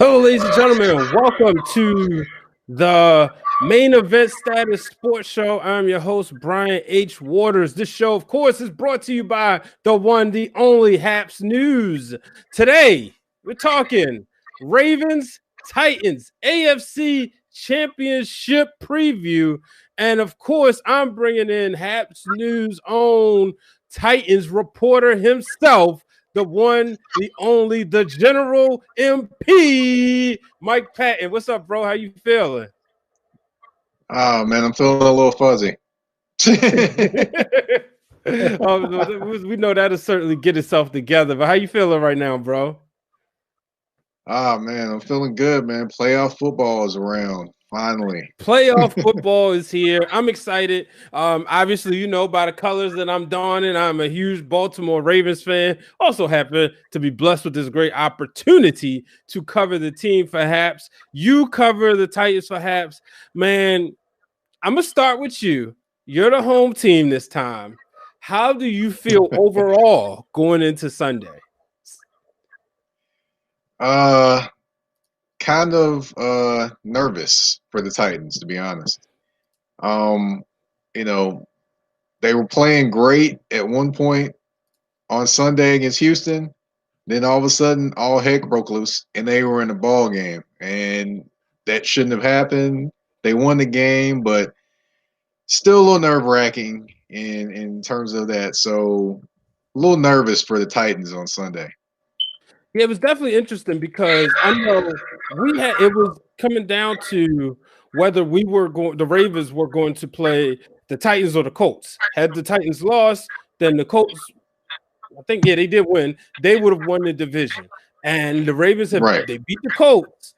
Hello, ladies and gentlemen. Welcome to the Main Event Status Sports Show. I'm your host, Brian H. Waters. This show, of course, is brought to you by the one, the only Happs News. Today, we're talking Ravens, Titans, AFC Championship preview. And of course, I'm bringing in Happs News' own Titans reporter himself, the one, the only, the General MP, Mike Patton. What's up, bro? How you feeling? Oh man, I'm feeling a little fuzzy. We know that'll certainly get itself together. But how you feeling right now, bro? Oh man, I'm feeling good, man. Playoff football is around finally. Playoff football is here. I'm excited. Obviously, you know by the colors that I'm donning, I'm a huge Baltimore Ravens fan. Also happen to be blessed with this great opportunity to cover the team for Happs. You cover the Titans for Happs. Man, I'm going to start with you. You're the home team this time. How do you feel overall going into Sunday? Uh, kind of nervous for the Titans, to be honest. Um, you know, they were playing great at one point on Sunday against Houston. Then all of a sudden, all heck broke loose, and they were in a ball game, and that shouldn't have happened. They won the game, but still a little nerve wracking in terms of that. So a little nervous for the Titans on Sunday. Yeah, it was definitely interesting because I know it was coming down to whether the Ravens were going to play the Titans or the Colts. Had the Titans lost, then the Colts, I think, yeah, they did win. They would have won the division. And the Ravens Right. they beat the Colts.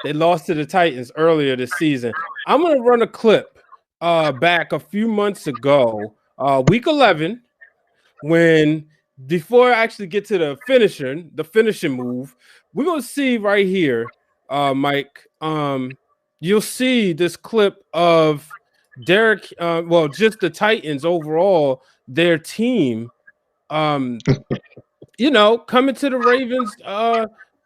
They lost to the Titans earlier this season. I'm gonna run a clip back a few months ago, week 11, when before I actually get to the finishing move, we're gonna see right here, Mike. You'll see this clip of Derek. Just the Titans overall, their team. Um, coming to the Ravens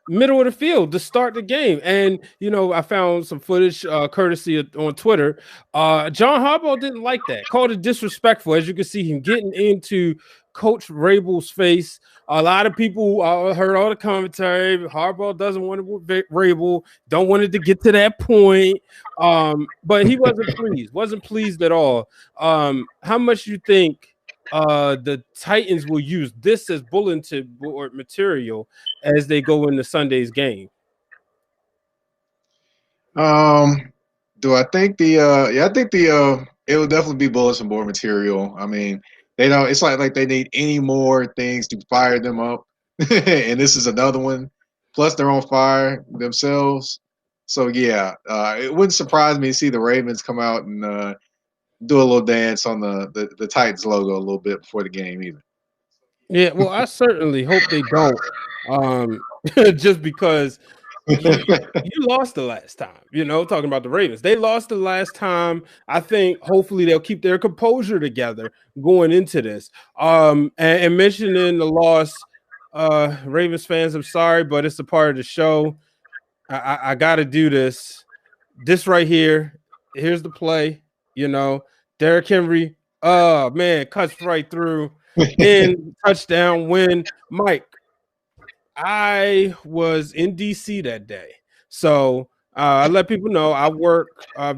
middle of the field to start the game. And I found some footage courtesy on Twitter. John Harbaugh didn't like that, called it disrespectful. As you can see him getting into Coach Rabel's face. A lot of people heard all the commentary. Harbaugh doesn't want to Rabel, don't want it to get to that point. But he wasn't pleased at all. How much you think the Titans will use this as bulletin board material as they go into Sunday's game? Do I think I think it will definitely be bulletin board material. I mean, they don't. It's like they need any more things to fire them up, and this is another one. Plus, they're on fire themselves. So yeah, it wouldn't surprise me to see the Ravens come out and do a little dance on the Titans logo a little bit before the game either. Yeah, well, I certainly hope they don't. Um, just because you lost the last time, talking about the Ravens. They lost the last time. I think hopefully they'll keep their composure together going into this. And mentioning the loss, Ravens fans, I'm sorry, but it's a part of the show. I got to do this. This right here. Here's the play. Derrick Henry. Oh man, cuts right through in touchdown win. Mike, I was in DC that day, so I let people know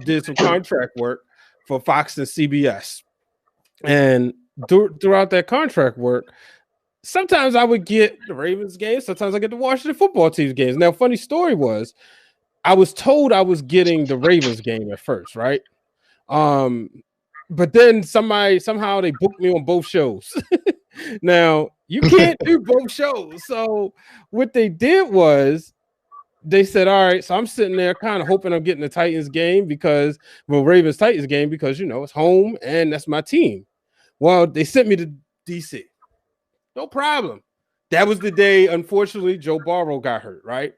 did some contract work for Fox and CBS, and throughout that contract work, sometimes I would get the Ravens games, sometimes I get the Washington football team's games. Now, funny story was, I was told I was getting the Ravens game at first, right? But then somehow they booked me on both shows. Now, you can't do both shows. So what they did was they said, all right, so I'm sitting there kind of hoping I'm getting the Titans game Ravens Titans game because it's home and that's my team. Well, they sent me to DC. No problem. That was the day, unfortunately, Joe Burrow got hurt, right?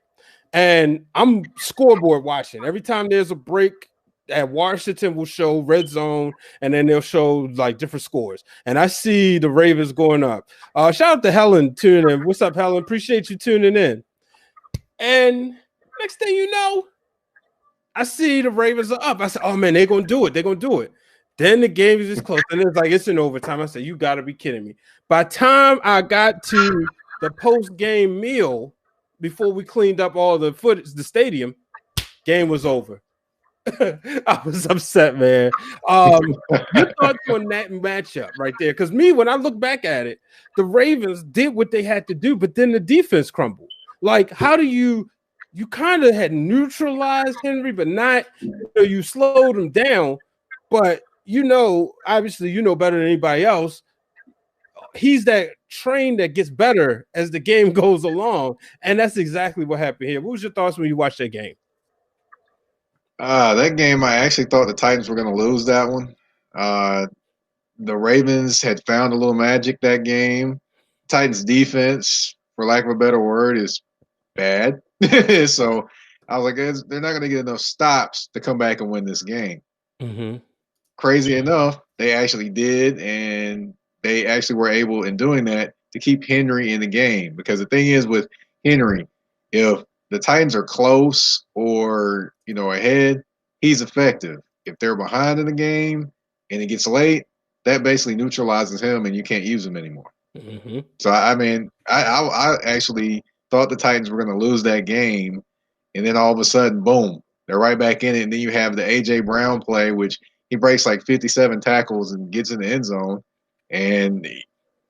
And I'm scoreboard watching. Every time there's a break at Washington will show red zone, and then they'll show like different scores. And I see the Ravens going up. Shout out to Helen tuning in. What's up, Helen? Appreciate you tuning in. And Next thing you know, I see the Ravens are up. I said, oh man, they're gonna do it. They're gonna do it. Then the game is just close, and it's like it's in overtime. I said, you gotta be kidding me. By the time I got to the post-game meal, before we cleaned up all the footage, the stadium, game was over. I was upset, man. Your thoughts on that matchup right there? Because me, when I look back at it, the Ravens did what they had to do, but then the defense crumbled. Like, how do you kind of had neutralized Henry, but not, you slowed him down. But obviously, better than anybody else. He's that train that gets better as the game goes along, and that's exactly what happened here. What was your thoughts when you watched that game? That game, I actually thought the Titans were going to lose that one. The Ravens had found a little magic that game. Titans defense, for lack of a better word, is bad. So I was like, they're not going to get enough stops to come back and win this game. Mm-hmm. Crazy enough, they actually did, and they actually were able, in doing that, to keep Henry in the game. Because the thing is with Henry, if the Titans are close or ahead, he's effective. If they're behind in the game and it gets late, that basically neutralizes him, and you can't use him anymore. Mm-hmm. So I actually thought the Titans were going to lose that game, and then all of a sudden, boom, they're right back in it. And then you have the AJ Brown play, which he breaks like 57 tackles and gets in the end zone. And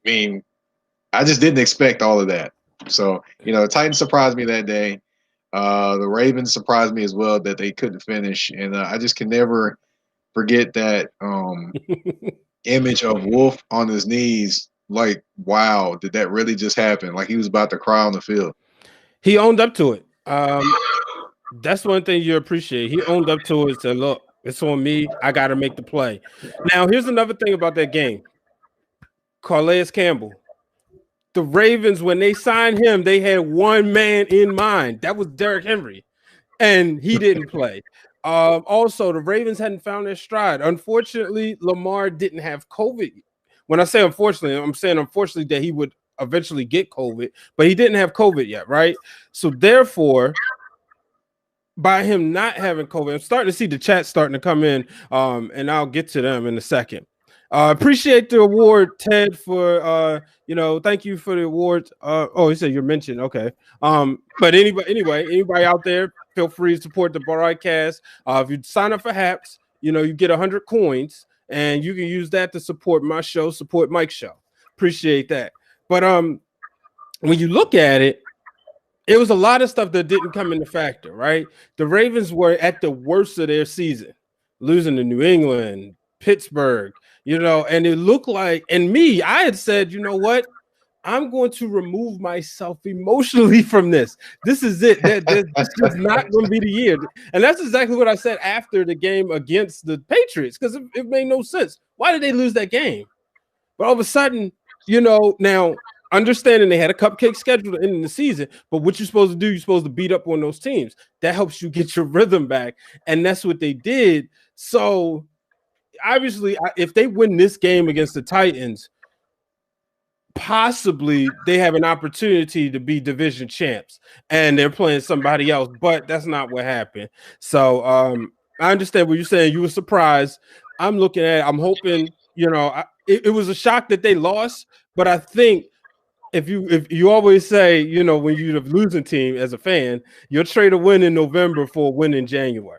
I just didn't expect all of that. So the Titans surprised me that day. The Ravens surprised me as well that they couldn't finish, and I just can never forget that image of Wolf on his knees. Like, wow, did that really just happen? Like he was about to cry on the field. He owned up to it. That's one thing you appreciate. He owned up to it and said, look, it's on me. I got to make the play. Now, here's another thing about that game. Calais Campbell. The Ravens, when they signed him, they had one man in mind. That was Derrick Henry, and he didn't play. Also, the Ravens hadn't found their stride. Unfortunately, Lamar didn't have COVID. When I say unfortunately, I'm saying unfortunately that he would eventually get COVID, but he didn't have COVID yet, right? So therefore, by him not having COVID, I'm starting to see the chat starting to come in, and I'll get to them in a second. Appreciate the award, Ted, for thank you for the award. He said you're mentioned. Okay. But anybody out there, feel free to support the broadcast. If you sign up for Happs, you get 100 coins, and you can use that to support my show, support Mike's show. Appreciate that. But when you look at it, it was a lot of stuff that didn't come into factor, right? The Ravens were at the worst of their season, losing to New England, Pittsburgh, and it looked like, and me, I had said, you know what? I'm going to remove myself emotionally from this. This is it. This is not going to be the year. And that's exactly what I said after the game against the Patriots, because it made no sense. Why did they lose that game? But all of a sudden, now understanding they had a cupcake schedule to end the season, but what you're supposed to do, you're supposed to beat up on those teams. That helps you get your rhythm back. And that's what they did. So obviously, if they win this game against the Titans, possibly they have an opportunity to be division champs, and they're playing somebody else, but that's not what happened. So I understand what you're saying. You were surprised. I'm looking at it, I'm hoping, it was a shock that they lost, but I think if you always say, when you're the losing team as a fan, you'll trade a win in November for a win in January.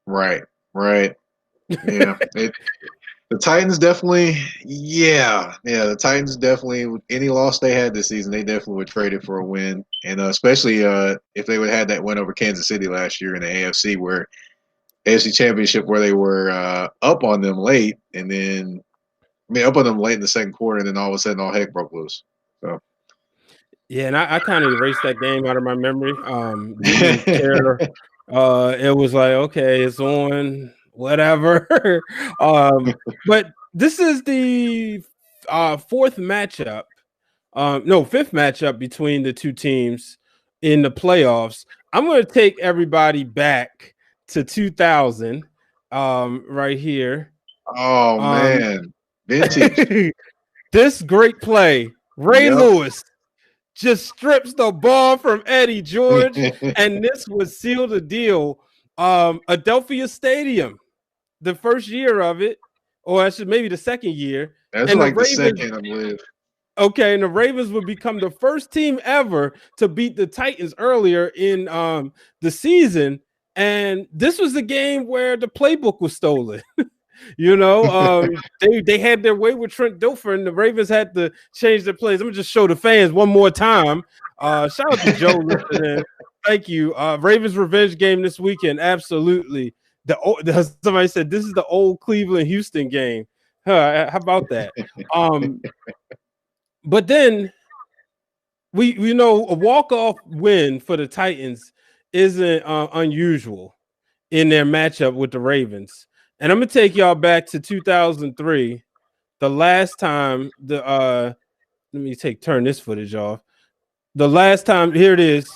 Right. Yeah. The Titans definitely, the Titans definitely, any loss they had this season, they definitely would trade it for a win. And especially if they would have had that win over Kansas City last year in the AFC, AFC Championship, where they were up on them late, and then, up on them late in the second quarter, and then all of a sudden all heck broke loose. So. Yeah, and I kind of erased that game out of my memory. Didn't care. It was like, okay, it's on, whatever. But this is the fifth matchup between the two teams in the playoffs. I'm going to take everybody back to 2000 right here. Oh, man. Vintage. This great play, Ray Lewis just strips the ball from Eddie George, and this would seal the deal. Adelphia Stadium, the first year of it, or actually maybe the second year, That's and the like the Ravens. second, I believe. Okay, and the Ravens would become the first team ever to beat the Titans earlier in the season. And this was the game where the playbook was stolen. They had their way with Trent Dilfer, and the Ravens had to change their plays. Let me just show the fans one more time. Shout out to Joe listening. Thank you. Ravens revenge game this weekend. Absolutely. Somebody said this is the old Cleveland Houston game. How about that? But then we know a walk-off win for the Titans isn't unusual in their matchup with the Ravens. And I'm gonna take y'all back to 2003, the last time let me turn this footage off. The last time, here it is,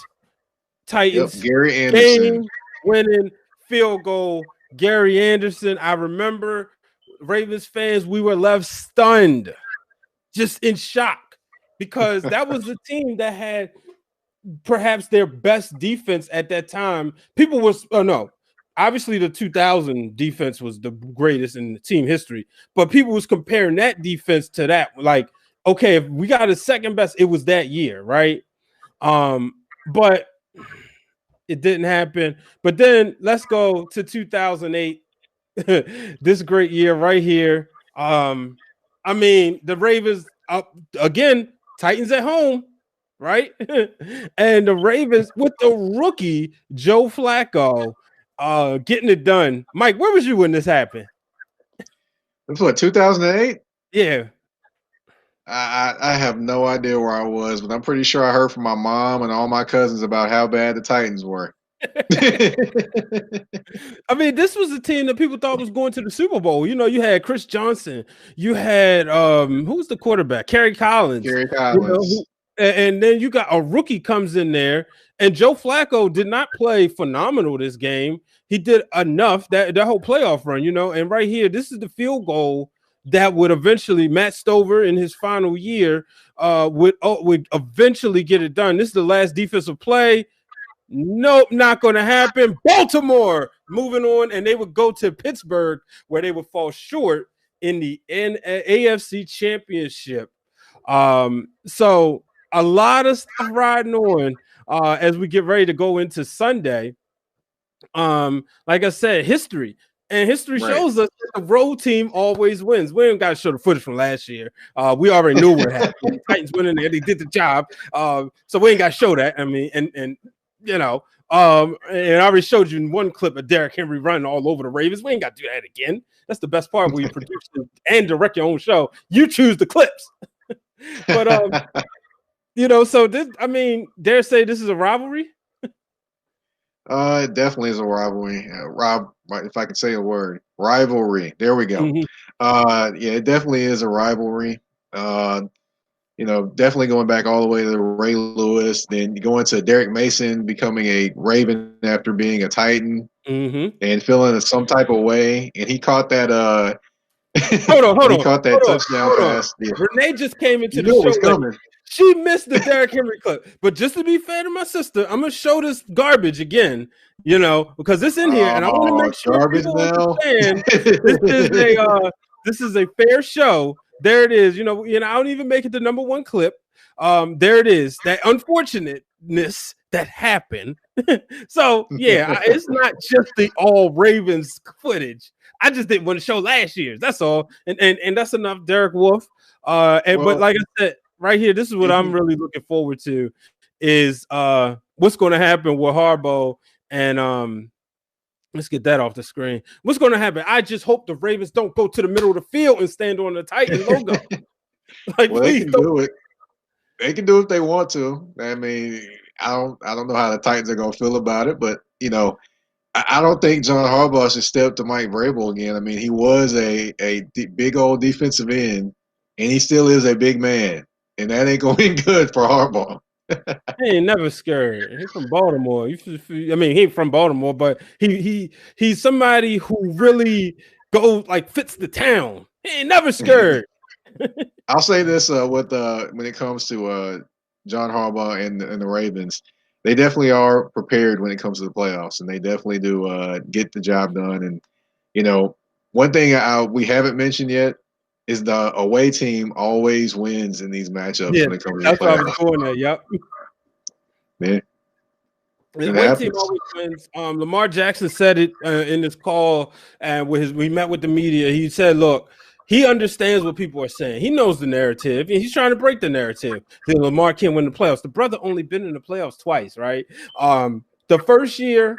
Titans Gary Anderson. game winning field goal, Gary Anderson. I remember Ravens fans, we were left stunned, just in shock, because that was the team that had perhaps their best defense at that time. People was obviously the 2000 defense was the greatest in the team history, but people was comparing that defense to that. Like, okay, if we got a second best, it was that year, right? But it didn't happen. But then let's go to 2008. This great year right here. I mean, the Ravens again, Titans at home, right? And the Ravens with the rookie Joe Flacco getting it done. Mike, where was you when this happened? That's what, 2008? Yeah. I have no idea where I was, but I'm pretty sure I heard from my mom and all my cousins about how bad the Titans were. I mean, this was a team that people thought was going to the Super Bowl. You had Chris Johnson, you had who was the quarterback? Kerry Collins. And then you got a rookie comes in there, and Joe Flacco did not play phenomenal this game. He did enough that whole playoff run, and right here, this is the field goal that would eventually Matt Stover in his final year would eventually get it done. This is the last defensive play. Nope, not going to happen. Baltimore moving on, and they would go to Pittsburgh, where they would fall short in the AFC Championship. So a lot of stuff riding on as we get ready to go into Sunday. Like I said, history. And history shows us that the road team always wins. We ain't got to show the footage from last year. We already knew what happened. The Titans went in there, they did the job. So we ain't got to show that. I mean, and and I already showed you in one clip of Derrick Henry running all over the Ravens. We ain't got to do that again. That's the best part when you produce and direct your own show. You choose the clips. But so this, I mean, dare say this is a rivalry. It definitely is a rivalry. If I could say a word, rivalry. There we go. Yeah, it definitely is a rivalry. Definitely going back all the way to Ray Lewis, then going to Derek Mason becoming a Raven after being a Titan, and feeling some type of way. And he caught that. Hold on. He caught that touchdown pass. Yeah. Renee just came into the show. Coming. She missed the Derrick Henry clip. But just to be fair to my sister, I'm gonna show this garbage again, because it's in here, and I want to make sure people understand this is a fair show. There it is. I don't even make it the number one clip. There it is. That unfortunateness that happened. So yeah, it's not just the all Ravens footage. I just didn't want to show last year's. That's all. And that's enough, Derek Wolf. But like I said, right here, this is what I'm really looking forward to is what's going to happen with Harbaugh and let's get that off the screen. What's going to happen? I just hope the Ravens don't go to the middle of the field and stand on the Titan logo. They can do it. They can do it if they want to. I mean, I don't know how the Titans are going to feel about it, but I don't think John Harbaugh should step to Mike Vrabel again. I mean, he was a big old defensive end, and he still is a big man, and that ain't going to be good for Harbaugh. He ain't never scared. He's from Baltimore. He ain't from Baltimore, but he's somebody who really fits the town. He ain't never scared. I'll say this when it comes to John Harbaugh and the Ravens, they definitely are prepared when it comes to the playoffs, and they definitely do get the job done. And you know, one thing we haven't mentioned yet is the away team always wins in these matchups Yeah, when it comes to the that's what I was playoffs. going there. Yep. Yeah, The it away team happens. always wins. Lamar Jackson said it in his call, and we met with the media. He said, "Look, he understands what people are saying. He knows the narrative, and he's trying to break the narrative that Lamar can't win the playoffs. The brother only been in the playoffs twice, right? The first year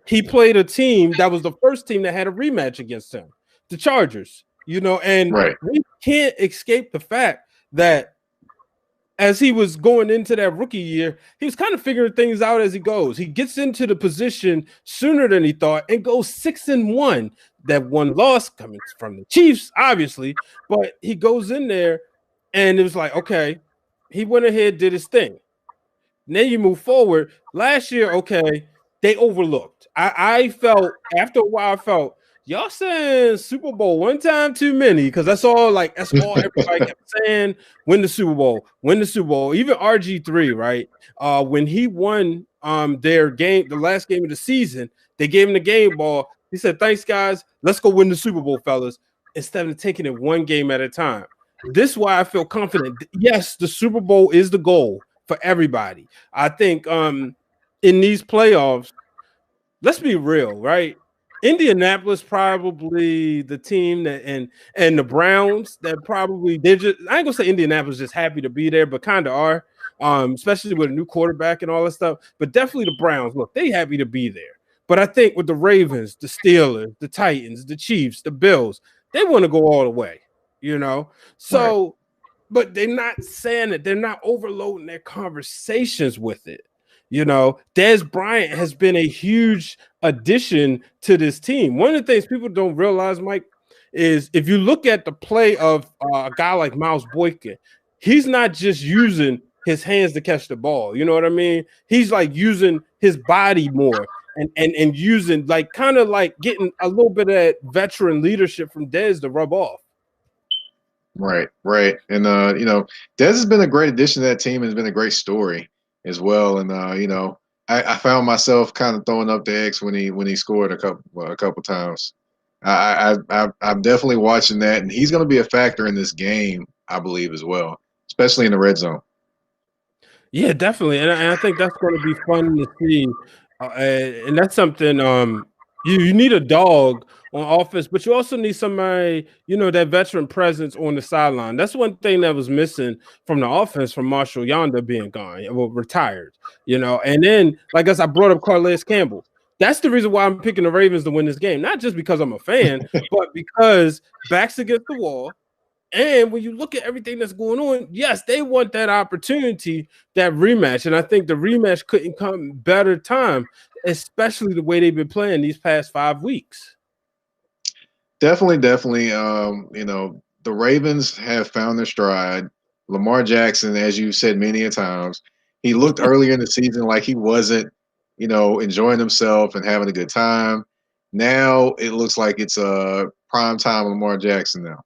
he played a team that was the first team that had a rematch against him, the Chargers. You know, and Right, we can't escape the fact that." As he was going into that rookie year, he was kind of figuring things out as he goes. He gets into the position sooner than he thought and goes 6-1. That one loss coming from the Chiefs, obviously, but he goes in there and it was like, okay, he went ahead, did his thing. And then you move forward. Last year, okay, they overlooked. I felt after a while, I felt y'all saying Super Bowl one time too many because that's all everybody kept saying. Win the Super Bowl, win the Super Bowl. Even RG3, right? When he won their game, the last game of the season, they gave him the game ball. He said, "Thanks, guys. Let's go win the Super Bowl, fellas." Instead of taking it one game at a time. This is why I feel confident. Yes, the Super Bowl is the goal for everybody. I think in these playoffs, let's be real, right? Indianapolis probably the team that and the Browns that probably they're just I ain't gonna say Indianapolis just happy to be there, but kind of are. Especially with a new quarterback and all that stuff. But definitely the Browns, look, they happy to be there. But I think with the Ravens, the Steelers, the Titans, the Chiefs, the Bills, they want to go all the way, you know. right. So but they're not saying it. They're not overloading their conversations with it. You know, Des Bryant has been a huge addition to this team. One of the things people don't realize, Mike, is if you look at the play of a guy like Miles Boykin, he's not just using his hands to catch the ball. You know what I mean? He's like using his body more and using like kind of like getting a little bit of that veteran leadership from Dez to rub off. Right, right. And Dez has been a great addition to that team and has been a great story as well. And I found myself kind of throwing up the X when he scored a couple times. I'm definitely watching that, and he's going to be a factor in this game, I believe, as well, especially in the red zone. Yeah, definitely, and I think that's going to be fun to see, and that's something. You need a dog on offense, but you also need somebody, you know, that veteran presence on the sideline. That's one thing that was missing from the offense from Marshall Yonder being gone, well, retired. You know, and then like as I brought up Carlos Campbell. That's the reason why I'm picking the Ravens to win this game, not just because I'm a fan, but because backs against the wall. And when you look at everything that's going on, yes, they want that opportunity, that rematch. And I think the rematch couldn't come better time, especially the way they've been playing these past 5 weeks. Definitely, definitely. The Ravens have found their stride. Lamar Jackson, as you said many a times, he looked earlier in the season like he wasn't, enjoying himself and having a good time. Now it looks like it's a prime time Lamar Jackson now,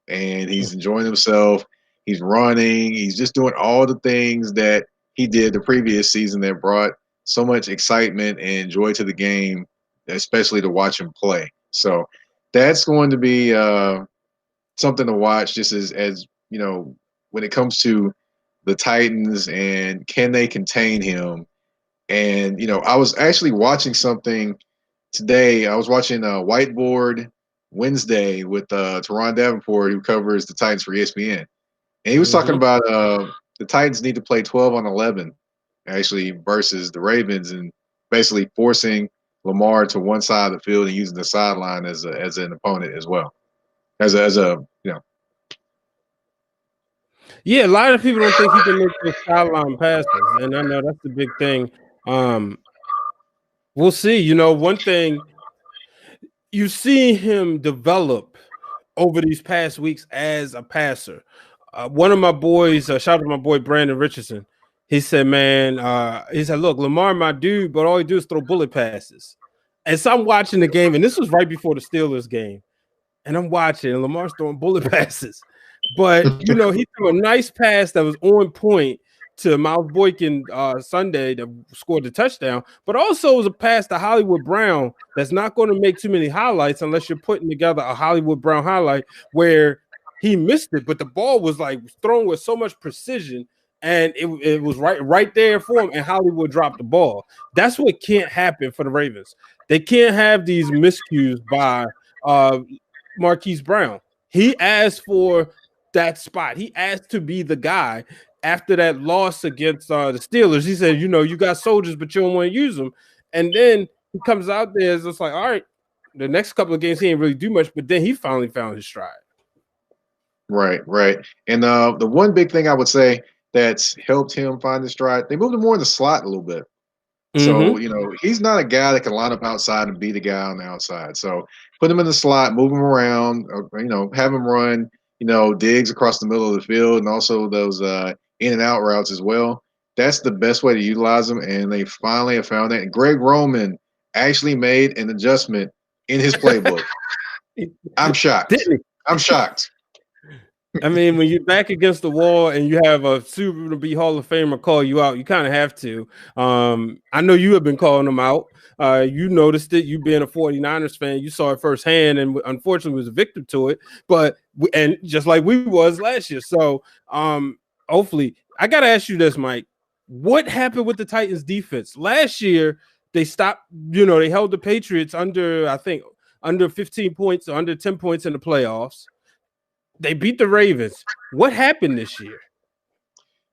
and he's enjoying himself. He's running. He's just doing all the things that he did the previous season that brought so much excitement and joy to the game, especially to watch him play. So that's going to be something to watch. Just as when it comes to the Titans and can they contain him? And I was actually watching something today. I was watching Whiteboard Wednesday with Teron Davenport, who covers the Titans for ESPN, and he was talking Mm-hmm. about the Titans need to play 12 on 11 actually versus the Ravens, and basically forcing Lamar to one side of the field and using the sideline as an opponent as well. As a. Yeah, a lot of people don't think he can make those sideline passes, and I know that's the big thing. Um, we'll see. You know, one thing you see him develop over these past weeks as a passer. One of my boys, shout out to my boy Brandon Richardson. He said, "Man, he said, look, Lamar, my dude, but all he do is throw bullet passes." And so I'm watching the game, and this was right before the Steelers game, and I'm watching, and Lamar's throwing bullet passes. But you know, he threw a nice pass that was on point to Miles Boykin Sunday that scored the touchdown, but also it was a pass to Hollywood Brown that's not going to make too many highlights unless you're putting together a Hollywood Brown highlight where he missed it, but the ball was like thrown with so much precision, and it was right there for him, and Hollywood dropped the ball. That's what can't happen for the Ravens. They can't have these miscues by uh, Marquise Brown. He asked for that spot. He asked to be the guy after that loss against the Steelers. He said, you got soldiers, but you don't want to use them. And then he comes out there, it's just like, all right, the next couple of games he didn't really do much, but then he finally found his stride. Right, right. And the one big thing I would say that's helped him find his stride, they moved him more in the slot a little bit. So, Mm-hmm. he's not a guy that can line up outside and be the guy on the outside. So put him in the slot, move him around, have him run, digs across the middle of the field and also those in and out routes as well. That's the best way to utilize them. And they finally have found that. And Greg Roman actually made an adjustment in his playbook. I'm shocked. Didn't he? I'm shocked. I mean, when you're back against the wall and you have a soon to be Hall of Famer call you out, you kind of have to. I know you have been calling him out. You noticed it. You being a 49ers fan, you saw it firsthand, and unfortunately was a victim to it. And just like we was last year. So hopefully, I got to ask you this, Mike. What happened with the Titans defense? Last year, they stopped, they held the Patriots under 15 points or under 10 points in the playoffs. They beat the Ravens. What happened this year?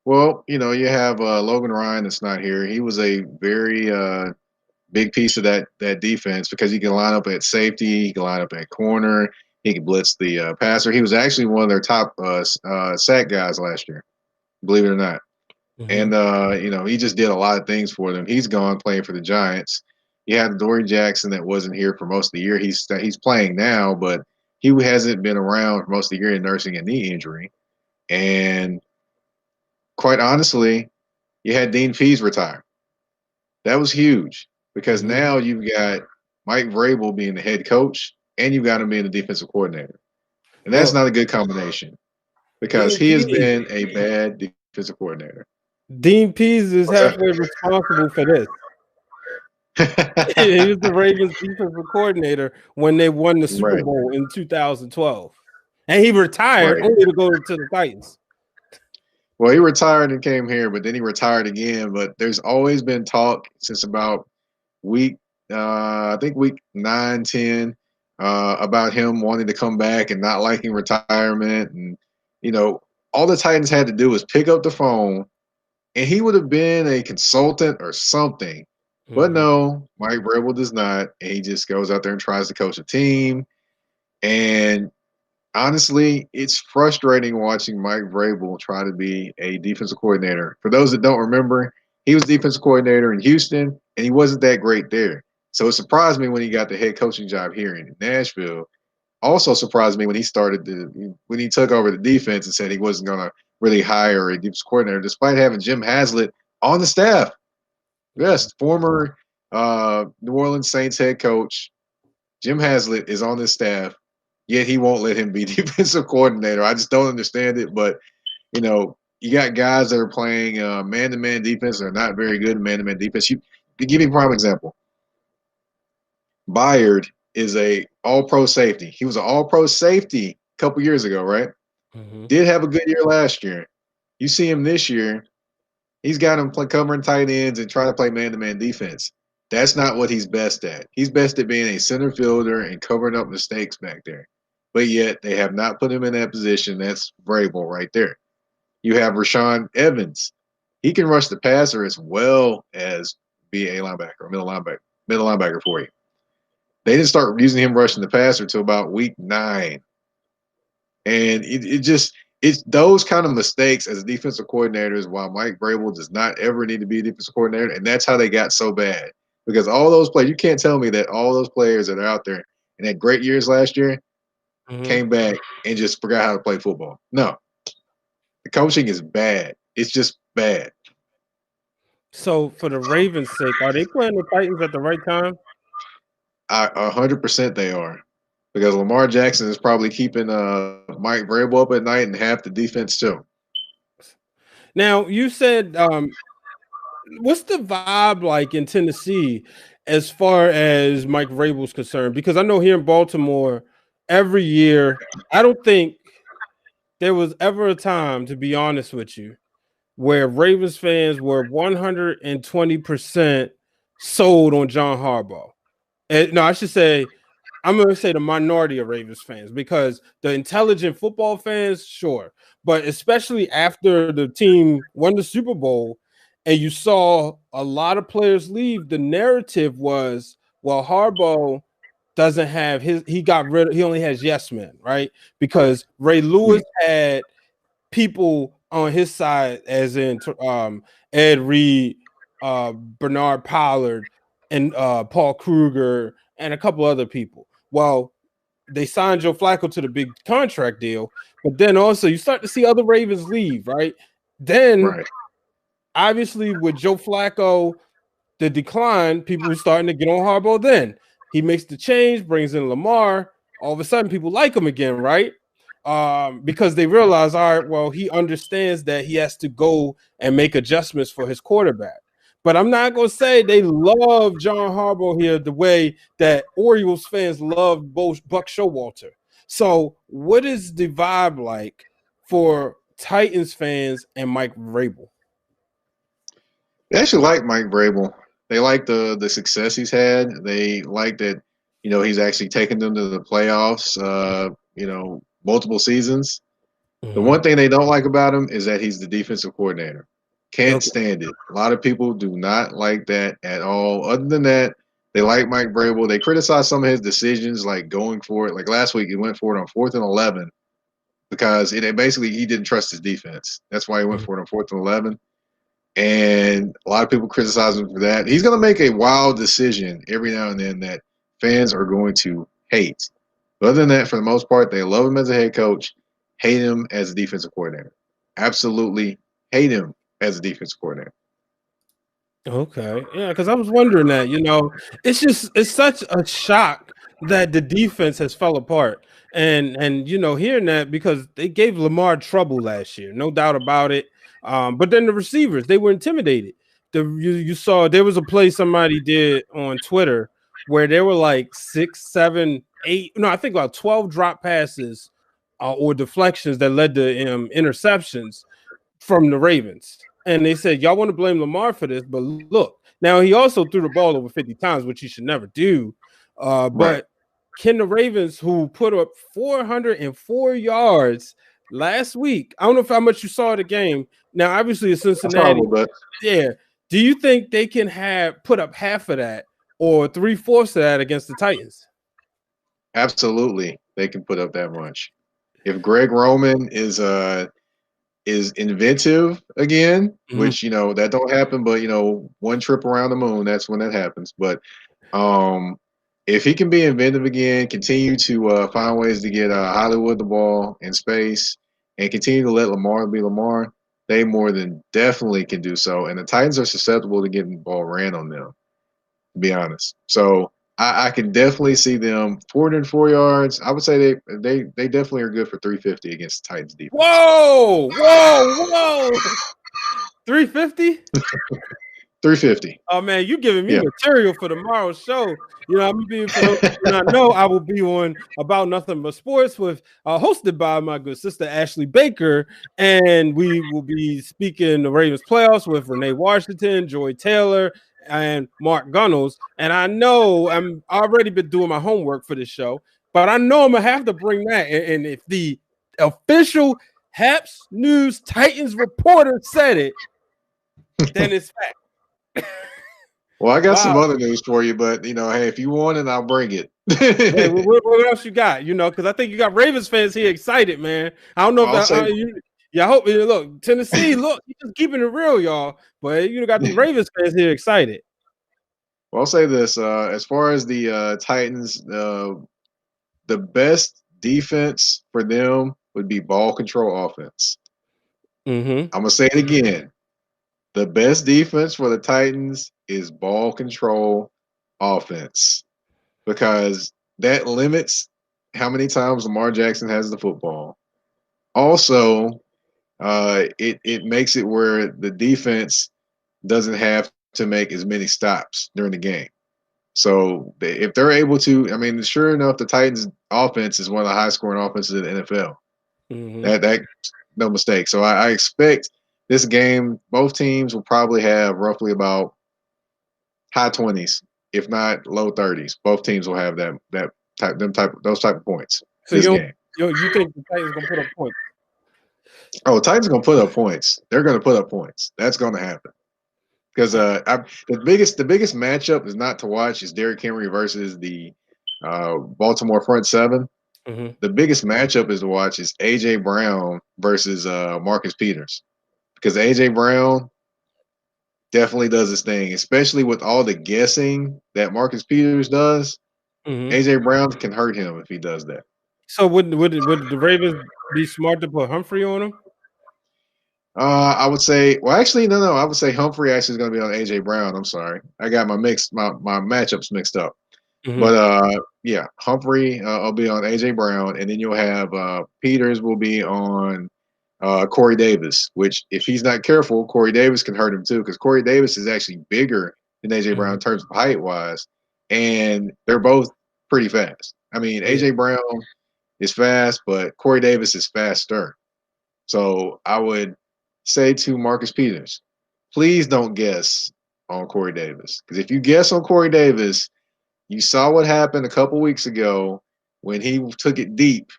Well, you have Logan Ryan that's not here. He was a very big piece of that defense because he can line up at safety, he can line up at corner, he can blitz the passer. He was actually one of their top sack guys last year, believe it or not. Mm-hmm. And he just did a lot of things for them. He's gone playing for the Giants. You had Dory Jackson that wasn't here for most of the year. He's playing now, but he hasn't been around for most of the year nursing a knee injury. And quite honestly, you had Dean Pease retire. That was huge because Mm-hmm. now you've got Mike Vrabel being the head coach and you've got him being the defensive coordinator. And that's Well, not a good combination because Dean he has Pease, been a bad defensive coordinator. Dean Pease is What's halfway responsible for this. He was the that? Ravens defensive coordinator when they won the Super Right, Bowl in 2012. And he retired right. only to go to the Titans. Well, he retired and came here, but then he retired again. But there's always been talk since about week, I think week 9, 10, about him wanting to come back and not liking retirement. And, all the Titans had to do was pick up the phone and he would have been a consultant or something. But Mm-hmm. no, Mike Vrabel does not. And he just goes out there and tries to coach a team. And honestly, it's frustrating watching Mike Vrabel try to be a defensive coordinator. For those that don't remember, he was defensive coordinator in Houston, and he wasn't that great there. So it surprised me when he got the head coaching job here in Nashville. Also surprised me when when he took over the defense and said he wasn't going to really hire a defensive coordinator, despite having Jim Haslett on the staff. Yes, former New Orleans Saints head coach Jim Haslett is on this staff, yet he won't let him be defensive coordinator. I just don't understand it. But you got guys that are playing man-to-man defense that are not very good in man-to-man defense. To give you a prime example, Byard is a All-Pro safety. He was an All-Pro safety a couple years ago, right? Mm-hmm. Did have a good year last year. You see him this year. He's got him covering tight ends and trying to play man-to-man defense. That's not what he's best at. He's best at being a center fielder and covering up mistakes back there. But yet they have not put him in that position. That's Vrabel right there. You have Rashaan Evans. He can rush the passer as well as be a linebacker, middle linebacker for you. They didn't start using him rushing the passer until about week 9. And it's those kind of mistakes as a defensive coordinator is why Mike Vrabel does not ever need to be a defensive coordinator. And that's how they got so bad. Because all those players, you can't tell me that all those players that are out there and had great years last year Mm-hmm. came back and just forgot how to play football. No. The coaching is bad. It's just bad. So, for the Ravens' sake, are they playing the Titans at the right time? 100% they are. Because Lamar Jackson is probably keeping Mike Vrabel up at night and half the defense too. Now you said, what's the vibe like in Tennessee as far as Mike Vrabel's concerned? Because I know here in Baltimore, every year, I don't think there was ever a time, to be honest with you, where Ravens fans were 120% sold on John Harbaugh. No, I should say, I'm going to say the minority of Ravens fans, because the intelligent football fans, sure, but especially after the team won the Super Bowl and you saw a lot of players leave, the narrative was, well, Harbaugh doesn't have he got rid of, he only has yes men, right? Because Ray Yeah. Lewis had people on his side, as in Ed Reed, Bernard Pollard, and Paul Kruger, and a couple other people. Well, they signed Joe Flacco to the big contract deal, but then also you start to see other Ravens leave, right? Then Right. obviously with Joe Flacco, the decline, people were starting to get on Harbaugh. Then he makes the change, brings in Lamar. All of a sudden, people like him again, right? Because they realize, all right, well, he understands that he has to go and make adjustments for his quarterback. But I'm not going to say they love John Harbaugh here the way that Orioles fans love Buck Showalter. So, what is the vibe like for Titans fans and Mike Vrabel? They actually like Mike Vrabel. They like the success he's had. They like that, he's actually taken them to the playoffs. Multiple seasons. The Mm-hmm. one thing they don't like about him is that he's the defensive coordinator. Can't Okay. stand it. A lot of people do not like that at all. Other than that, they like Mike Vrabel. They criticize some of his decisions, like going for it. Like last week, he went for it on 4th and 11 because it basically he didn't trust his defense. That's why he went for it on 4th and 11. And a lot of people criticize him for that. He's going to make a wild decision every now and then that fans are going to hate. But other than that, for the most part, they love him as a head coach, hate him as a defensive coordinator. Absolutely hate him as a defensive coordinator. Okay. Yeah, because I was wondering that, it's such a shock that the defense has fell apart. And hearing that, because they gave Lamar trouble last year, no doubt about it. But then the receivers, they were intimidated. You saw there was a play somebody did on Twitter where there were like 6, 7, 8, no, I think about 12 drop passes or deflections that led to interceptions from the Ravens. And they said, y'all want to blame Lamar for this, but look, now he also threw the ball over 50 times, which he should never do. Right. But can the Ravens, who put up 404 yards last week, I don't know how much you saw the game. Now, obviously, it's That's horrible, Cincinnati. but Yeah. Do you think they can put up half of that or 3/4 of that against the Titans? absolutely they can put up that much. If Greg Roman is inventive again, Mhm. which that don't happen, but one trip around the moon, that's when that happens. But um, if he can be inventive again, continue to find ways to get Hollywood the ball in space, and continue to let Lamar be Lamar, they more than definitely can do so. And the Titans are susceptible to getting the ball ran on them, to be honest. So I can definitely see them 404 yards. I would say they definitely are good for 350 against the Titans defense. Whoa, whoa, whoa. 350? 350. Oh man, you giving me Yeah. material for tomorrow's show. I'm being, for those who do not know, I will be on About Nothing But Sports with hosted by my good sister Ashley Baker, and we will be speaking the Ravens playoffs with Renee Washington, Joy Taylor, and Mark Gunnels. And I know I'm already been doing my homework for this show, but I know I'm gonna have to bring that. And if the official Happs News Titans reporter said it, then it's fact. Well, I got some Wow. other news for you, but hey, if you want it, I'll bring Hey, it. what else you got? Because I think you got Ravens fans here excited, man. I don't know if I'll say, yeah, I hope look Tennessee. Look, you just keeping it real, y'all. But got these Ravens fans here excited. well, I'll say this: as far as the Titans, the best defense for them would be ball control offense. Mm-hmm. I'm gonna say it again: the best defense for the Titans is ball control offense because that limits how many times Lamar Jackson has the football. Also, it makes it where the defense doesn't have to make as many stops during the game. So if they're able to, I mean, sure enough, the Titans' offense is one of the high scoring offenses in the NFL. Mm-hmm. That no mistake. So I expect this game, both teams will probably have roughly about high 20s, if not low 30s. Both teams will have that type those type of points So this game. you think the Titans gonna put up points? Oh, Titans are gonna put up points. They're gonna put up points. That's gonna happen. Because the biggest matchup is not to watch is Derrick Henry versus the Baltimore front seven. Mm-hmm. The biggest matchup is to watch is AJ Brown versus Marcus Peters, because AJ Brown definitely does his thing, especially with all the guessing that Marcus Peters does. Mm-hmm. AJ Brown can hurt him if he does that. So would the Ravens be smart to put Humphrey on him? I would say, well, actually, no. I would say Humphrey actually is going to be on AJ Brown. I'm sorry, I got my matchups mixed up. But Mm-hmm. yeah, Humphrey will be on AJ Brown, and then you'll have Peters will be on Corey Davis. Which, if he's not careful, Corey Davis can hurt him too, because Corey Davis is actually bigger than AJ Brown Mm-hmm. in terms of height wise, and they're both pretty fast. I mean, Yeah. AJ Brown is fast, but Corey Davis is faster. So I would say to Marcus Peters, please don't guess on Corey Davis, because if you guess on Corey Davis, you saw what happened a couple weeks ago when he took it deep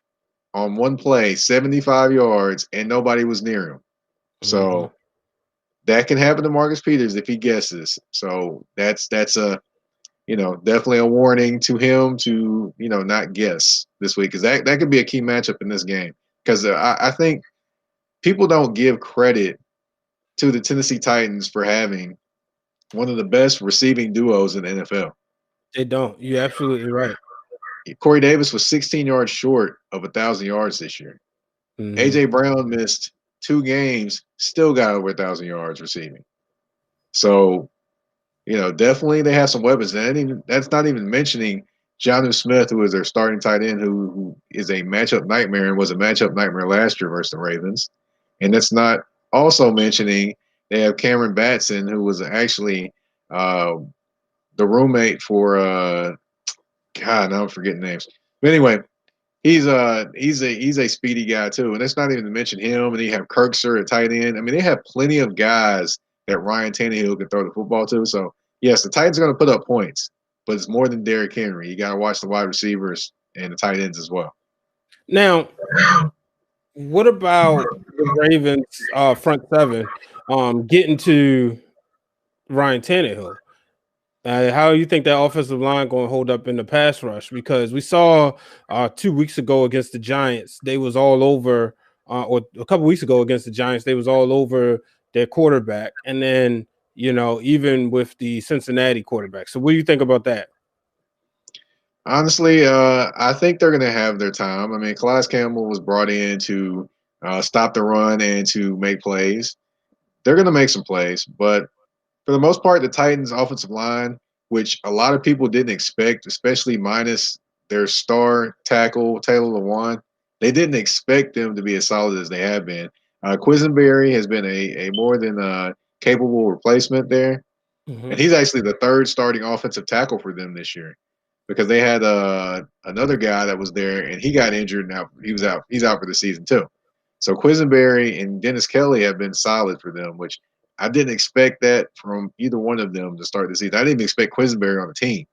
on one play, 75 yards, and nobody was near him. Mm-hmm. So that can happen to Marcus Peters if he guesses. So that's a definitely a warning to him to not guess this week, because that could be a key matchup in this game. Because I think people don't give credit to the Tennessee Titans for having one of the best receiving duos in the NFL. They don't. You're absolutely right. Corey Davis was 16 yards short of 1,000 yards this year. Mm-hmm. AJ Brown missed 2 games, still got over 1,000 yards receiving. So definitely they have some weapons. And that's not even mentioning Jonnu Smith, who is their starting tight end, who is a matchup nightmare and was a matchup nightmare last year versus the Ravens. And that's not also mentioning they have Cameron Batson, who was actually uh, the roommate for God, now I'm forgetting names. But anyway, he's a speedy guy too, and that's not even to mention him. And you have Kirksir at tight end. I mean, they have plenty of guys that Ryan Tannehill can throw the football to. So yes, the Titans are going to put up points, but it's more than Derrick Henry. You got to watch the wide receivers and the tight ends as well. Now, what about the Ravens front seven getting to Ryan Tannehill? How do you think that offensive line going to hold up in the pass rush? Because we saw 2 weeks ago against the Giants, they was all over, or a couple weeks ago against the Giants, they was all over their quarterback, and then even with the Cincinnati quarterback. So, what do you think about that? Honestly, I think they're going to have their time. I mean, Calais Campbell was brought in to stop the run and to make plays. They're going to make some plays, but for the most part, the Titans' offensive line, which a lot of people didn't expect, especially minus their star tackle Taylor Lewan, they didn't expect them to be as solid as they have been. Quisenberry has been a more than capable replacement there, and Mm-hmm. he's actually the third starting offensive tackle for them this year, because they had another guy that was there and he got injured. Now he was out. He's out for the season too. So Quisenberry and Dennis Kelly have been solid for them, which I didn't expect that from either one of them to start the season. I didn't even expect Quisenberry on the team,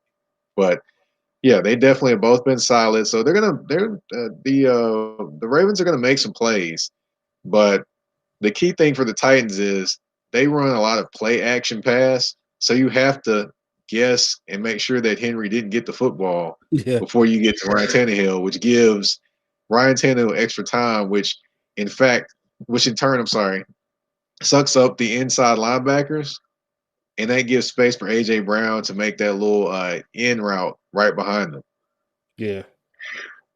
but yeah, they definitely have both been solid. So the Ravens are gonna make some plays, but the key thing for the Titans is they run a lot of play action pass. So you have to guess and make sure that Henry didn't get the football Yeah, before you get to Ryan Tannehill, which gives Ryan Tannehill extra time, in fact, which in turn, I'm sorry, sucks up the inside linebackers, and that gives space for AJ Brown to make that little in route right behind them. yeah.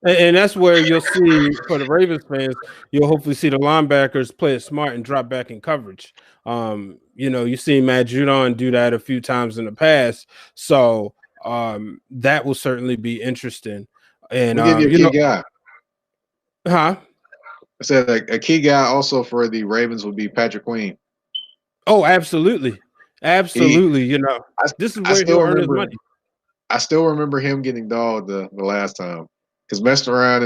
And that's where you'll see for the Ravens fans, you'll hopefully see the linebackers play it smart and drop back in coverage. You've seen Matt Judon do that a few times in the past, so that will certainly be interesting. And We'll give you a key guy. huh? I said a key guy also for the Ravens would be Patrick Queen. Oh, absolutely, He, absolutely. You know, I, this is I where still he'll earn his remember. money. I still remember him getting dogged the last time because messed around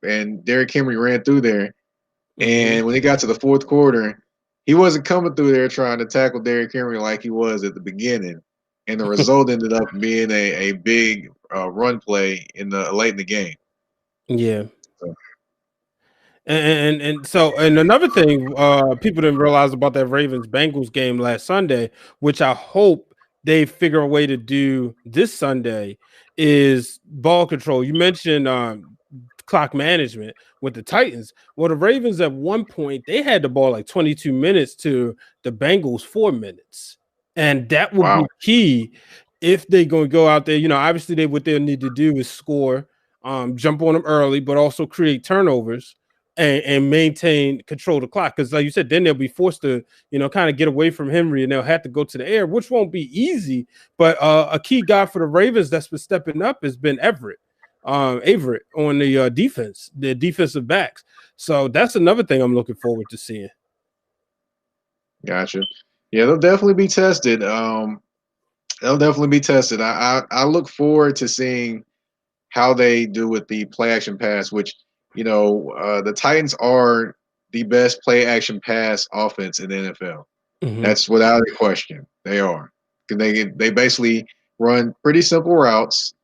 and Derrick Henry ran through there. Hmm. And when he got to the fourth quarter, he wasn't coming through there trying to tackle Derrick Henry like he was at the beginning. And the result ended up being a big run play in the late in the game. Yeah. So, And so and another thing people didn't realize about that Ravens Bengals game last Sunday, which I hope they figure a way to do this Sunday, is ball control. You mentioned clock management with the Titans. Well, the Ravens at one point they had the ball like 22 minutes to the Bengals 4 minutes, and that would wow. be key if they're going to go out there. You know, obviously they what they'll need to do is score, jump on them early, but also create turnovers and maintain control the clock. Because like you said, then they'll be forced to, you know, kind of get away from Henry and they'll have to go to the air, which won't be easy. But a key guy for the Ravens that's been stepping up has been Everett on the defense, the defensive backs. So that's another thing I'm looking forward to seeing. Gotcha. Yeah, they'll definitely be tested. They'll definitely be tested. I look forward to seeing how they do with the play action pass, which the Titans are the best play action pass offense in the NFL. Mm-hmm. That's without a question. They are. They basically run pretty simple routes,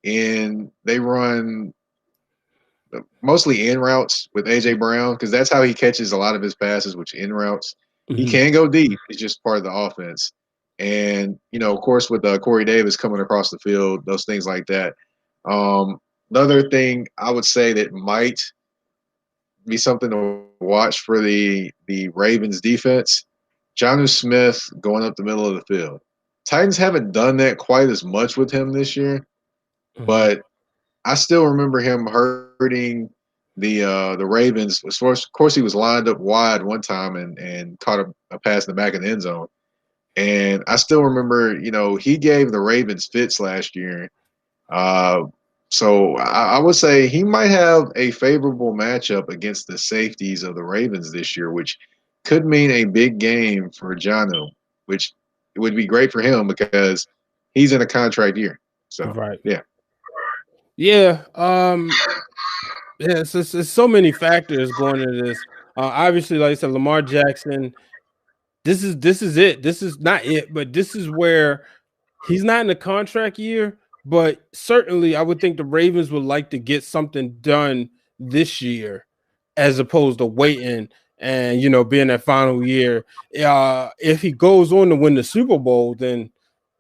and they run mostly in routes with AJ Brown because that's how he catches a lot of his passes, which in routes. He Mm-hmm. can go deep. It's just part of the offense. And of course, with Corey Davis coming across the field, those things like that. The other thing I would say that might be something to watch for the Ravens defense, Jonnu Smith going up the middle of the field. Titans haven't done that quite as much with him this year, Mm-hmm. but I still remember him hurting the Ravens. Of course, he was lined up wide one time and caught a pass in the back of the end zone. And I still remember, he gave the Ravens fits last year. Uh, so I would say he might have a favorable matchup against the safeties of the Ravens this year, which could mean a big game for Jonnu, which would be great for him because he's in a contract year. So Right. yeah. Yeah. Yeah, it's so many factors going into this. Obviously, like I said, Lamar Jackson. This is it. This is not it, but this is where he's not in the contract year. But certainly, I would think the Ravens would like to get something done this year, as opposed to waiting and being that final year. If he goes on to win the Super Bowl, then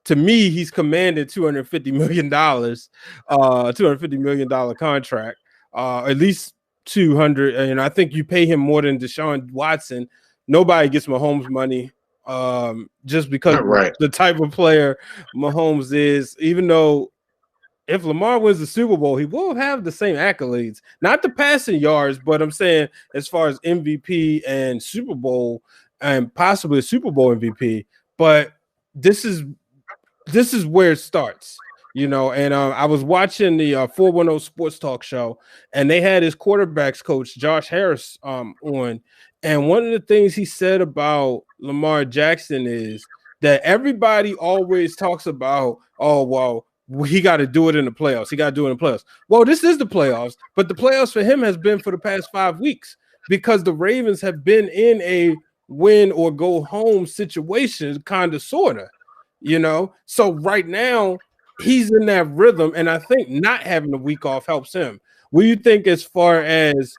to me, he's commanded $250 million, $250 million contract, at least 200. And I think you pay him more than Deshaun Watson. Nobody gets Mahomes money, just because Right. the type of player Mahomes is. Even though if Lamar wins the Super Bowl, he will have the same accolades, not the passing yards, but I'm saying as far as MVP and Super Bowl and possibly a Super Bowl MVP. But this is this is where it starts, And I was watching the 410 Sports Talk show, and they had his quarterbacks coach Josh Harris on, and one of the things he said about Lamar Jackson is that everybody always talks about, oh well, he got to do it in the playoffs. He got to do it in the playoffs. Well, this is the playoffs, but the playoffs for him has been for the past 5 weeks because the Ravens have been in a win or go home situation, kind of, sorta. So right now he's in that rhythm, and I think not having a week off helps him. What do you think as far as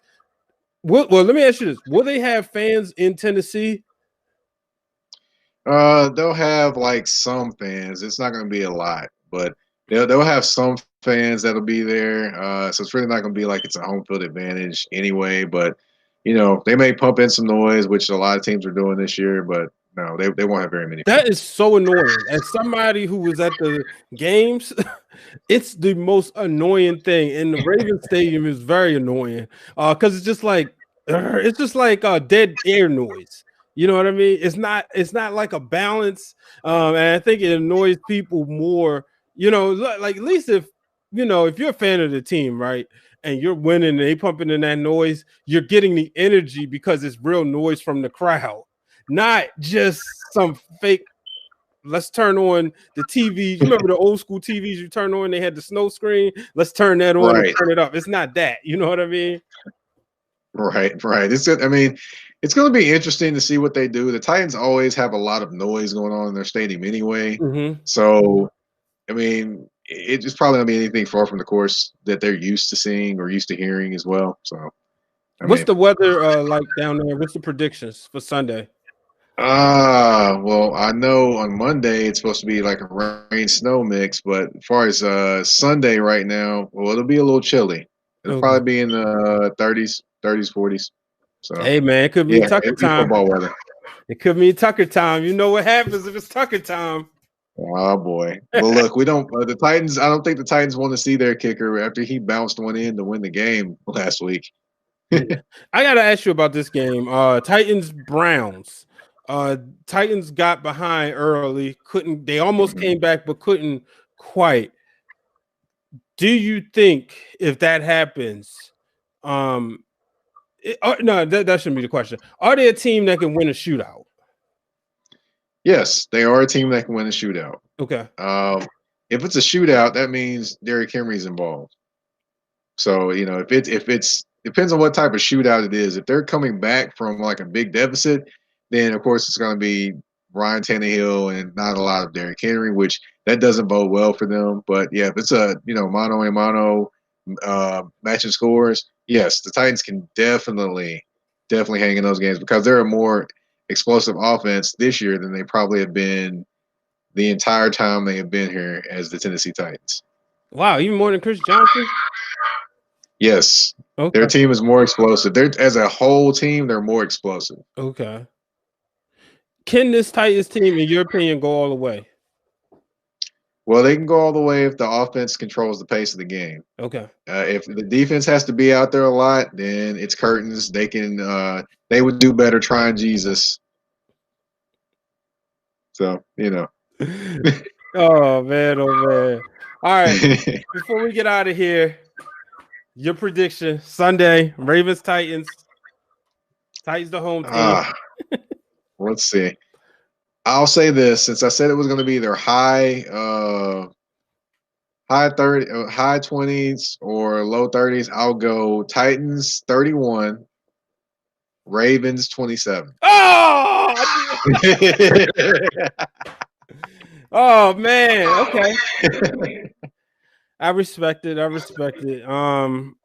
well, let me ask you this: will they have fans in Tennessee? They'll have like some fans. It's not going to be a lot, but they'll have some fans that'll be there. So it's really not going to be like it's a home field advantage anyway. But they may pump in some noise, which a lot of teams are doing this year. But no, they won't have very many That is fans. so annoying. As somebody who was at the games, it's the most annoying thing. And the Ravens Stadium is very annoying because it's just like dead air noise. You know what I mean? It's not like a balance, and I think it annoys people more. Like at least if if you're a fan of the team, right, and you're winning and they pumping in that noise, you're getting the energy because it's real noise from the crowd, not just some fake. Let's turn on the TV. You remember the old school TVs you turn on? They had the snow screen. Let's turn that on and Right. turn it up. It's not that. You know what I mean? Right. I mean, it's going to be interesting to see what they do. The Titans always have a lot of noise going on in their stadium anyway. Mm-hmm. So, I mean, it's probably not be anything far from the course that they're used to seeing or used to hearing as well. So, I What's mean, the weather like down there? What's the predictions for Sunday? well, I know on Monday it's supposed to be like a rain snow mix, but as far as Sunday right now, well, it'll be a little chilly. It'll Okay. probably be in the 30s, 40s. So, Hey man, it could mean yeah, Tucker it'll be time. football weather. It could mean Tucker time. You know what happens if it's Tucker time. Oh boy. Well, look, we don't the Titans. I don't think the Titans want to see their kicker after he bounced one in to win the game last week. Yeah. I gotta ask you about this game. Titans Browns. Titans got behind early, couldn't they almost Mhm. came back but couldn't quite. Do you think if that happens, no, that shouldn't be the question. Are they a team that can win a shootout? Yes, they are a team that can win a shootout. Okay. If it's a shootout, that means Derrick Henry's involved. So if it's depends on what type of shootout it is. If they're coming back from like a big deficit, then of course it's going to be Ryan Tannehill and not a lot of Derrick Henry, which that doesn't bode well for them. But yeah, if it's a mano a mano matching scores, yes, the Titans can definitely hang in those games because they're a more explosive offense this year than they probably have been the entire time they have been here as the Tennessee Titans. Wow, even more than Chris Johnson? Yes, their Okay. team is more explosive. They're as a whole team, they're more explosive. Okay. Can this Titans team, in your opinion, go all the way? Well, they can go all the way if the offense controls the pace of the game. Okay. If the defense has to be out there a lot, then it's curtains. They can. They would do better trying Jesus. So Oh man, oh man. All right. Before we get out of here, your prediction Sunday, Ravens Titans. Titans the home team. Let's see. I'll say this since I said it was going to be either high 30, high 20s or low 30s. I'll go Titans 31, Ravens 27. Oh, oh man. Okay. I respect it. I'm At least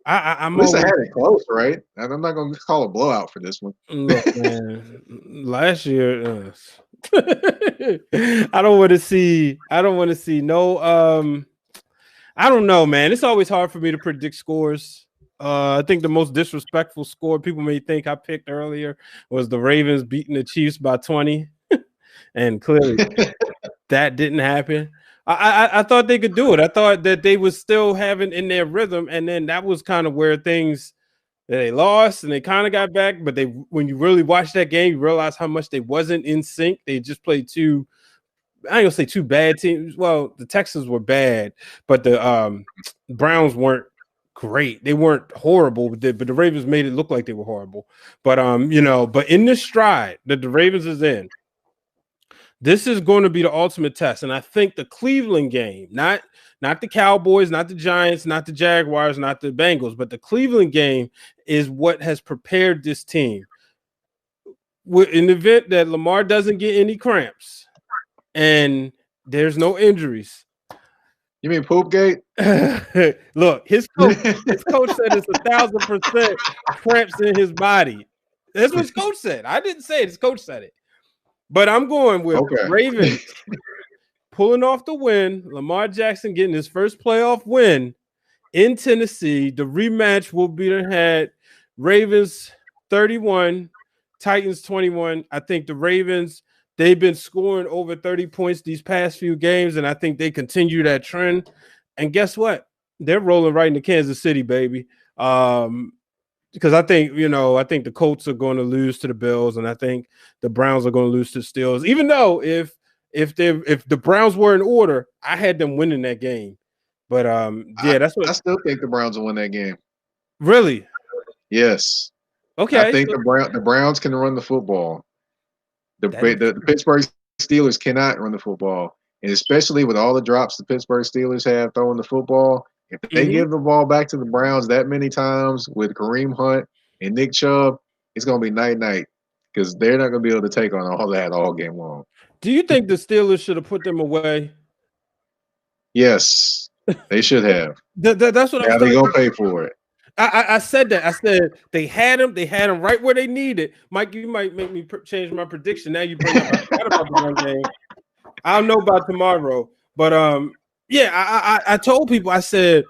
I always had it close, right? And I'm not going to call a blowout for this one. look, man. Last year, I don't want to see. No. I don't know, man. It's always hard for me to predict scores. I think the most disrespectful score people may think I picked earlier was the Ravens beating the Chiefs by 20, and clearly that didn't happen. I thought they could do it. I thought that they was still having in their rhythm, and then that was kind of where things they lost and they kind of got back. But when you really watch that game, you realize how much they wasn't in sync. They just played two. I ain't gonna say two bad teams. Well, the Texans were bad, but the Browns weren't great. They weren't horrible, but the Ravens made it look like they were horrible. But but in this stride that the Ravens is in, this is going to be the ultimate test. And I think the Cleveland game, not the Cowboys, not the Giants, not the Jaguars, not the Bengals, but the Cleveland game is what has prepared this team. In the event that Lamar doesn't get any cramps and there's no injuries. You mean Poopgate? Look, his coach said it's 1,000% cramps in his body. That's what his coach said. I didn't say it. His coach said it. But I'm going with Okay. Ravens pulling off the win. Lamar Jackson getting his first playoff win in Tennessee. The rematch will be had Ravens 31, Titans 21. I think the Ravens, they've been scoring over 30 points these past few games, and I think they continue that trend. And guess what? They're rolling right into Kansas City, baby. Because I think the Colts are going to lose to the Bills, and I think the Browns are going to lose to the Steelers. Even though if the Browns were in order, I had them winning that game. But yeah, that's what I still think the Browns will win that game. really Yes, I okay. think So the Browns can run the football. that is The Pittsburgh Steelers cannot run the football, and especially with all the drops the Pittsburgh Steelers have throwing the football. If they mm-hmm. give the ball back to the Browns that many times with Kareem Hunt and Nick Chubb, it's gonna be night night because they're not gonna be able to take on all that all game long. Do you think the Steelers should have put them away? Yes, they should have. That's what I'm Now they starting gonna to. pay for it. I said that. I said they had him. They had him right where they needed. Mike, you might make me change my prediction. Now you bring up. I forgot about the run game. I don't know about tomorrow, but yeah. I told people. I said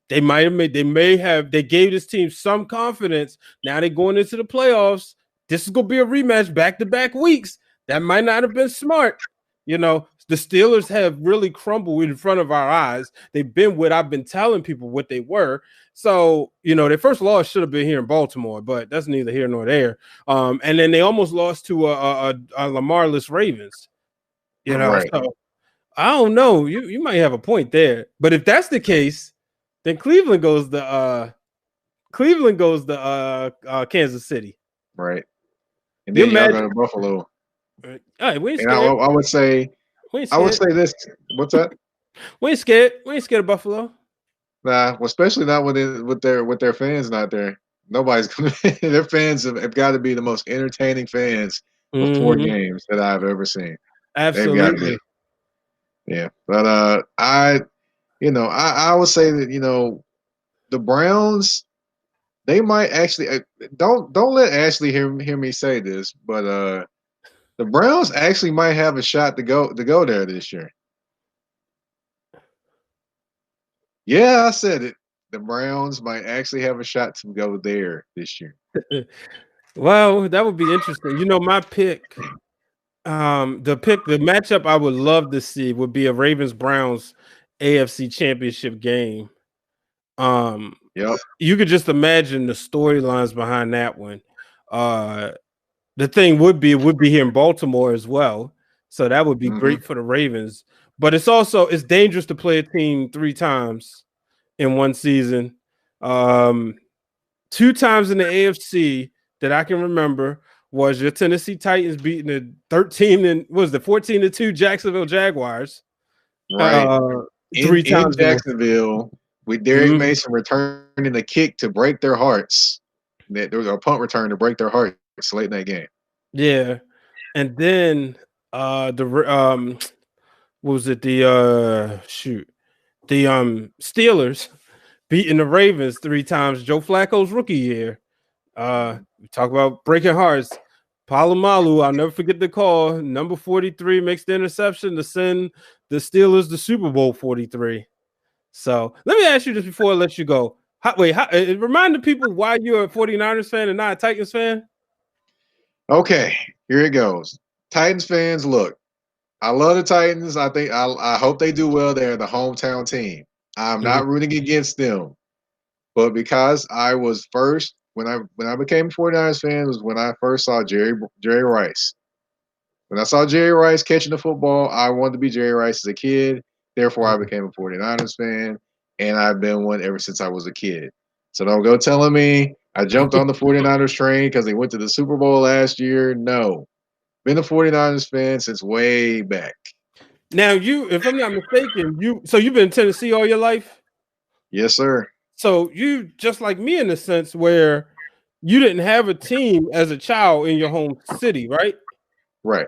they might have made. They may have. They gave this team some confidence. Now they're going into the playoffs. This is gonna be a rematch, back to back weeks. That might not have been smart. The Steelers have really crumbled in front of our eyes. They've been what I've been telling people what they were. So, their first loss should have been here in Baltimore, but that's neither here nor there. And then they almost lost to a Lamarless Ravens. Right, So I don't know. You might have a point there, but if that's the case, then Cleveland goes to Kansas City. right. And You then y'all go imagine? to Buffalo. All right, we ain't And scared. I would say We ain't I would scared. say this. What's that? We ain't scared. We ain't scared of Buffalo. Nah, well, especially not with their fans not there. Nobody's gonna. Their fans have got to be the most entertaining fans of four Mm-hmm. games that I've ever seen. They've got to be. Absolutely. Yeah, but I would say that the Browns they might actually don't let Ashley hear me say this, but the Browns actually might have a shot to go there this year. Yeah, I said it. The Browns might actually have a shot to go there this year. Well, that would be interesting. My pick, the matchup I would love to see would be a Ravens Browns AFC Championship game. Um, Yep. you could just imagine the storylines behind that one. Uh, the thing would be it would be here in Baltimore as well, so that would be Hmm. great for the Ravens. But it's dangerous to play a team 3 times in one season. Um, 2 times in the AFC that I can remember was your Tennessee Titans beating the 13 and was the 14-2 Jacksonville Jaguars. Right. Uh, In three times in the Jacksonville with Derrick Mhm. Mason returning a kick to break their hearts. That there was a punt return to break their hearts late in that game. Yeah, and then the what was it the Steelers beating the Ravens 3 times Joe Flacco's rookie year. We talk about breaking hearts. Palomalu, I'll never forget the call. Number 43 makes the interception to send the Steelers to Super Bowl 43. So let me ask you this before I let you go. Remind the people why you're a 49ers fan and not a Titans fan. Okay, here it goes. Titans fans, look, I love the Titans. I hope they do well. They're the hometown team. I'm Mhm. not rooting against them. But because I was first when I became a 49ers fan was when I first saw Jerry Rice. When I saw Jerry Rice catching the football, I wanted to be Jerry Rice as a kid. Therefore, I became a 49ers fan, and I've been one ever since I was a kid. So don't go telling me I jumped on the 49ers train because they went to the Super Bowl last year. No. Been a 49ers fan since way back. Now, if I'm not mistaken, you've been in Tennessee all your life. Yes, sir. So you just like me in the sense where you didn't have a team as a child in your home city, right? Right.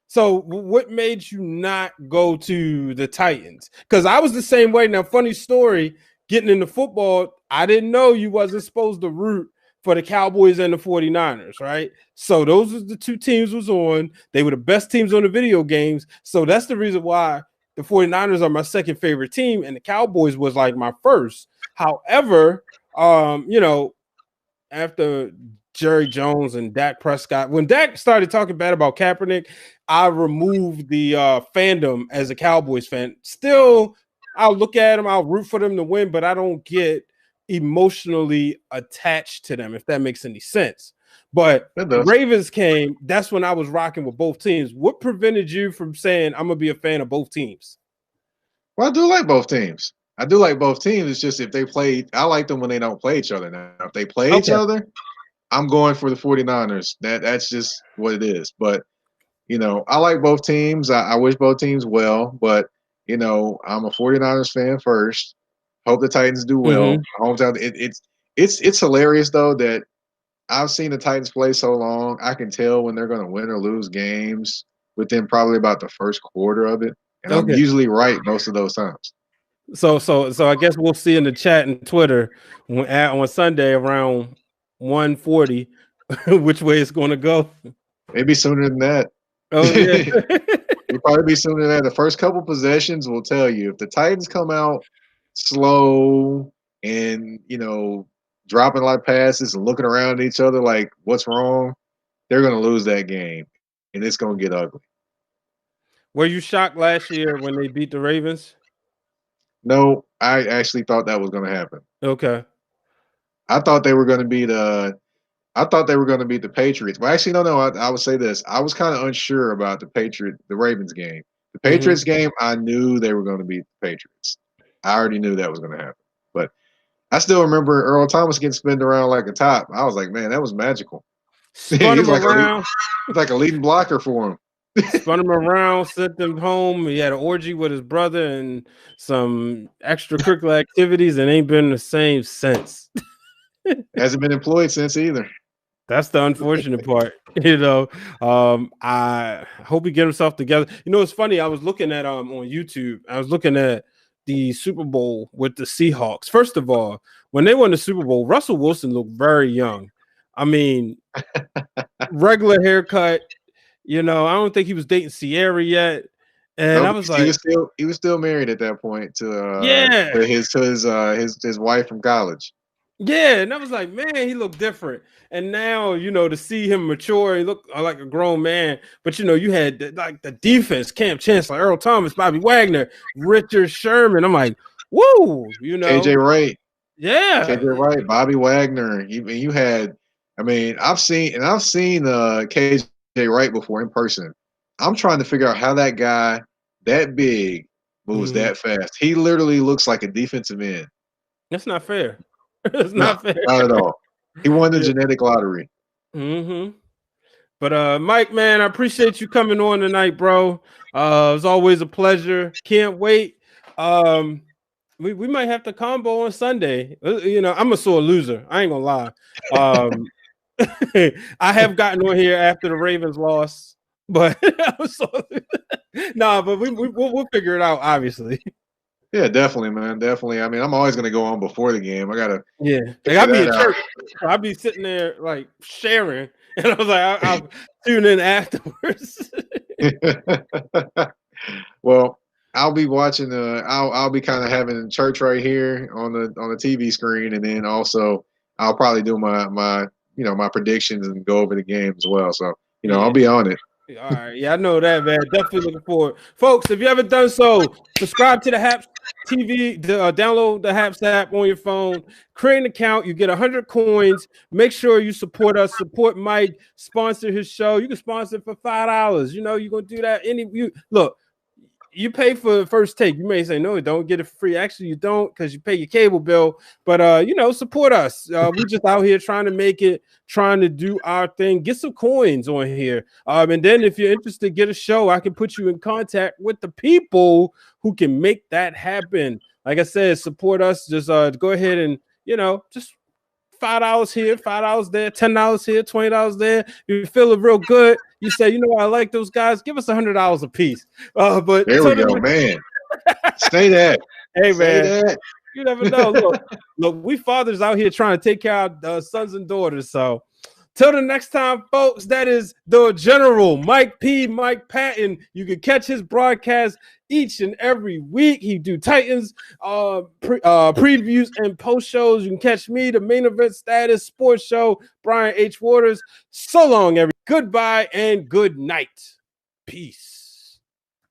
So what made you not go to the Titans? Because I was the same way. Now, funny story, getting into football, I didn't know you wasn't supposed to root for the Cowboys and the 49ers, right? So those are the two teams was on. They were the best teams on the video games. So that's the reason why the 49ers are my second favorite team and the Cowboys was like my first. However, after Jerry Jones and Dak Prescott, when Dak started talking bad about Kaepernick, I removed the fandom as a Cowboys fan. Still, I'll look at them, I'll root for them to win, but I don't get emotionally attached to them, if that makes any sense. But That the does. Ravens came, that's when I was rocking with both teams. What prevented you from saying I'm gonna be a fan of both teams? Well, I do like both teams. I do like both teams. It's just if they play, I like them when they don't play each other. Now, if they play each Okay. other, I'm going for the 49ers. That's just what it is. But I like both teams. I wish both teams well, but I'm a 49ers fan first. Hope the Titans do well. Mm-hmm. Hometown. It's hilarious though that I've seen the Titans play so long. I can tell when they're going to win or lose games within probably about the first quarter of it, and I'm Okay. usually right most of those times. So I guess we'll see in the chat and Twitter on Sunday around 1:40 which way it's going to go. Maybe sooner than that. Oh yeah. It'll probably be sooner than that. The first couple possessions will tell you if the Titans come out slow and dropping like passes and looking around at each other like what's wrong, they're going to lose that game and it's going to get ugly. Were you shocked last year when they beat the Ravens? No, I actually thought that was going to happen. Okay. I thought they were going to beat the Patriots. Well, actually, no. I would say this. I was kind of unsure about the Ravens game. The Patriots game, I knew they were going to beat the Patriots. I already knew that was going to happen. But I still remember Earl Thomas getting spinned around like a top. I was like, man, that was magical. Spun him around. He's like a leading blocker for him. Spun him around, sent him home. He had an orgy with his brother and some extracurricular activities, and ain't been the same since. Hasn't been employed since either. That's the unfortunate part. I hope he get himself together. It's funny. I was looking at on YouTube. I was looking at the Super Bowl with the Seahawks. First of all, when they won the Super Bowl, Russell Wilson looked very young. I mean, regular haircut. I don't think he was dating Sierra yet. And I was like, he was still married at that point yeah, to his wife from college. Yeah, and I was like, man, he looked different. And now, to see him mature, he looked like a grown man. But you had the defense, Cam Chancellor, Earl Thomas, Bobby Wagner, Richard Sherman. I'm like, whoa, KJ Wright. Yeah. KJ Wright, Bobby Wagner. You had, I've seen KJ Wright before in person. I'm trying to figure out how that guy that big moves that fast. He literally looks like a defensive end. That's not fair. It's not fair. Not at all. He won the genetic lottery. But Mike, man, I appreciate you coming on tonight, bro. It's always a pleasure. Can't wait. We might have to combo on Sunday. I'm a sore loser. I ain't gonna lie. I have gotten on here after the Ravens lost, but but we'll figure it out, obviously. Yeah, definitely, man. Definitely. I'm always gonna go on before the game. I gotta. Yeah, I'll be in church. I'll be sitting there like sharing, and I was like, I'll tune in afterwards. Well, I'll be watching. I'll be kind of having church right here on the TV screen, and then also I'll probably do my predictions and go over the game as well. So I'll be on it. All right, yeah, I know that, man. Definitely looking forward, folks. If you haven't done so, subscribe to the Happs TV. Download the Happs app on your phone. Create an account. You get 100 coins. Make sure you support us. Support Mike. Sponsor his show. You can sponsor for $5. You're gonna do that. Look. You pay for the first take. You may say, no, don't get it for free. Actually, you don't because you pay your cable bill. But, support us. We just out here trying to make it, trying to do our thing. Get some coins on here. And then if you're interested, get a show. I can put you in contact with the people who can make that happen. Like I said, support us. Just go ahead and, just $5 here, $5 there, $10 here, $20 there. If you feel it real good, you say, I like those guys. Give us $100 a piece. But there we go, man. Say that. Hey, Say man. That. You never know. Look, we fathers out here trying to take care of our sons and daughters. So till the next time, folks, that is the General Mike Patton. You can catch his broadcast each and every week. He do Titans previews and post shows. You can catch me, the Main Event Status Sports Show, Brian H. Waters. So long, goodbye and good night. Peace.